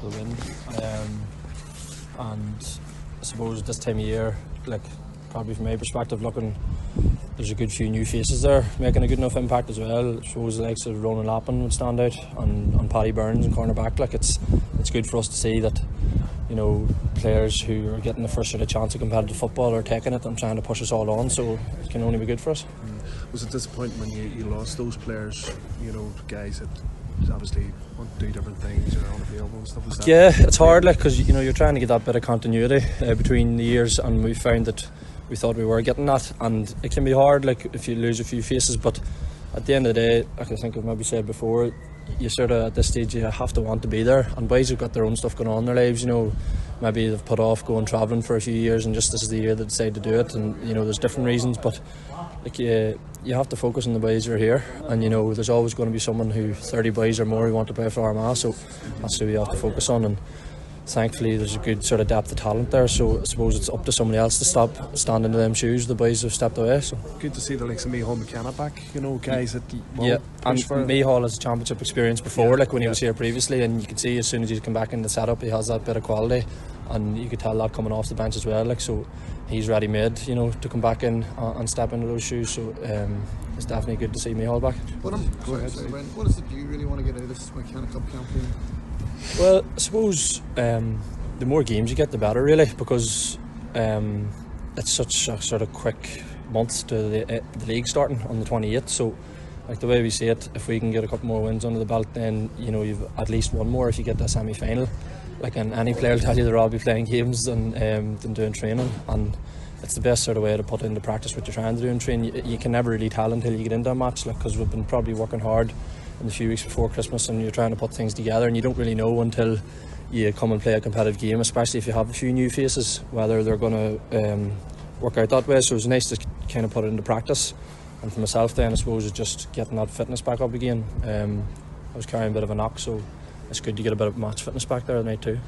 the win. And I suppose this time of year, like probably from my perspective looking, there's a good few new faces there making a good enough impact as well. I suppose the likes of Ronan Lappin would stand out, and Paddy Burns and cornerback. Like it's good for us to see that, you know, players who are getting the first sort of chance of competitive football are taking it and trying to push us all on, so it can only be good for us. Was it disappointing when you lost those players, you know, guys that obviously want to do different things or unavailable and stuff? Was that? Yeah, it's hard, like, because you know, you're trying to get that bit of continuity between the years, and we found that we thought we were getting that, and it can be hard, like, if you lose a few faces. But at the end of the day, like I think I've maybe said before, you sort of at this stage you have to want to be there, and boys have got their own stuff going on in their lives, you know. Maybe they've put off going travelling for a few years, and just this is the year they decide to do it, and you know, there's different reasons. But like, you have to focus on the boys who are here, and you know, there's always going to be someone who 30 boys or more who want to play for Armagh, so that's who we have to focus on. And thankfully there's a good sort of depth of talent there, so I suppose it's up to somebody else to stop standing in them shoes. The boys have stepped away, so good to see the likes of McKenna back, you know, guys that and Mihal has championship experience before, like when he was here previously, and you can see as soon as he's come back in the setup he has that bit of quality, and you could tell that coming off the bench as well, like, so he's ready made, you know, to come back in and step into those shoes. So it's definitely good to see Mihal back. What is it you really want to get out of this McKenna Cup campaign? Well, I suppose the more games you get, the better, really, because it's such a sort of quick month to the league starting on the 28th. So, like, the way we see it, if we can get a couple more wins under the belt, then you know, you've at least one more if you get the semi-final. Like, and any player will tell you they'll all be playing games than doing training, and it's the best sort of way to put into practice what you're trying to do in training. You can never really tell until you get into a match, like, because we've been probably working hard in the few weeks before Christmas, and you're trying to put things together, and you don't really know until you come and play a competitive game, especially if you have a few new faces, whether they're going to work out that way. So it's nice to kind of put it into practice. And for myself then, I suppose, it's just getting that fitness back up again. I was carrying a bit of a knock, so it's good to get a bit of match fitness back there tonight too.